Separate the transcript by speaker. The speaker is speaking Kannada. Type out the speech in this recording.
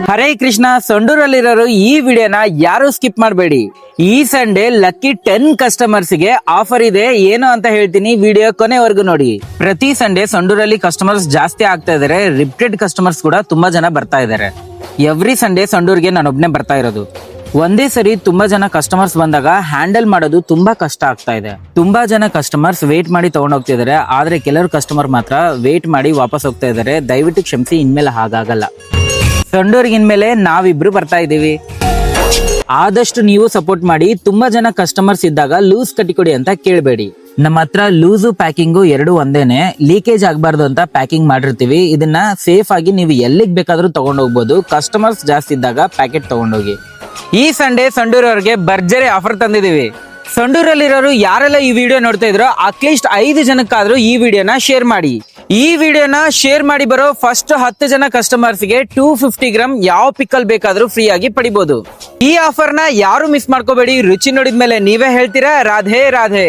Speaker 1: ಹರೇ ಕೃಷ್ಣ. ಸಂಡೂರಲ್ಲಿರೋರು ಈ ವಿಡಿಯೋನ ಯಾರು ಸ್ಕಿಪ್ ಮಾಡಬೇಡಿ. ಈ ಸಂಡೇ ಲಕ್ಕಿ 10 ಕಸ್ಟಮರ್ಸ್ ಗೆ ಆಫರ್ ಇದೆ. ಏನು ಅಂತ ಹೇಳ್ತೀನಿ, ವಿಡಿಯೋ ಕೊನೆವರೆಗೂ ನೋಡಿ. ಪ್ರತಿ ಸಂಡೇ ಸಂಡೂರಲ್ಲಿ ಕಸ್ಟಮರ್ಸ್ ಜಾಸ್ತಿ ಆಗ್ತಾ ಇದಾರೆ. ರಿಪೀಟೆಡ್ ಕಸ್ಟಮರ್ಸ್ ಕೂಡ ತುಂಬಾ ಜನ ಬರ್ತಾ ಇದಾರೆ. ಎವ್ರಿ ಸಂಡೇ ಸಂಡೂರ್ಗೆ ನಾನೊಬ್ನೇ ಬರ್ತಾ ಇರೋದು. ಒಂದೇ ಸರಿ ತುಂಬಾ ಜನ ಕಸ್ಟಮರ್ಸ್ ಬಂದಾಗ ಹ್ಯಾಂಡಲ್ ಮಾಡೋದು ತುಂಬಾ ಕಷ್ಟ ಆಗ್ತಾ ಇದೆ. ತುಂಬಾ ಜನ ಕಸ್ಟಮರ್ಸ್ ವೇಟ್ ಮಾಡಿ ತಗೊಂಡ್ ಹೋಗ್ತಿದ್ದಾರೆ. ಆದ್ರೆ ಕೆಲವರು ಕಸ್ಟಮರ್ ಮಾತ್ರ ವೇಟ್ ಮಾಡಿ ವಾಪಸ್ ಹೋಗ್ತಾ ಇದಾರೆ. ದಯವಿಟ್ಟು ಕ್ಷಮಿಸಿ, ಇನ್ಮೇಲೆ ಹಾಗಾಗಲ್ಲ. ಸಂಡೂರ್ಗೆ ಇನ್ಮೇಲೆ ನಾವಿಬ್ರು ಬರ್ತಾ ಇದೀವಿ. ಆದಷ್ಟು ನೀವು ಸಪೋರ್ಟ್ ಮಾಡಿ. ತುಂಬಾ ಜನ ಕಸ್ಟಮರ್ಸ್ ಇದ್ದಾಗ ಲೂಸ್ ಕಟ್ಟಿಕೊಡಿ ಅಂತ ಕೇಳಬೇಡಿ. ನಮ್ಮ ಹತ್ರ ಲೂಸು ಪ್ಯಾಕಿಂಗು ಎರಡು ಒಂದೇನೆ. ಲೀಕೇಜ್ ಆಗಬಾರ್ದು ಅಂತ ಪ್ಯಾಕಿಂಗ್ ಮಾಡಿರ್ತೀವಿ. ಇದನ್ನ ಸೇಫ್ ಆಗಿ ನೀವು ಎಲ್ಲಿಗೆ ಬೇಕಾದ್ರೂ ತಗೊಂಡೋಗ್ಬೋದು. ಕಸ್ಟಮರ್ಸ್ ಜಾಸ್ತಿ ಇದ್ದಾಗ ಪ್ಯಾಕೆಟ್ ತಗೊಂಡೋಗಿ. ಈ ಸಂಡೇ ಸಂಡೂರವ್ರಿಗೆ ಭರ್ಜರಿ ಆಫರ್ ತಂದಿದೀವಿ. ಸಂಡೂರಲ್ಲಿರೋರು ಯಾರೆಲ್ಲ ಈ ವಿಡಿಯೋ ನೋಡ್ತಾ ಇದ್ರೋ ಅಟ್ಲೀಸ್ಟ್ 5 ಜನಕ್ಕಾದ್ರೂ ಈ ವಿಡಿಯೋನ ಶೇರ್ ಮಾಡಿ. ಈ ವಿಡಿಯೋನ ಶೇರ್ ಮಾಡಿ ಬರೋ ಫಸ್ಟ್ 10 ಜನ ಕಸ್ಟಮರ್ಸ್ಗೆ 250 ಗ್ರಾಮ್ ಯಾವ ಪಿಕ್ಕಲ್ ಬೇಕಾದ್ರೂ ಫ್ರೀ ಆಗಿ ಪಡಿಬಹುದು. ಈ ಆಫರ್ ನ ಯಾರು ಮಿಸ್ ಮಾಡ್ಕೋಬೇಡಿ. ರುಚಿ ನೋಡಿದ್ಮೇಲೆ ನೀವೇ ಹೇಳ್ತೀರಾ ರಾಧೆ ರಾಧೆ.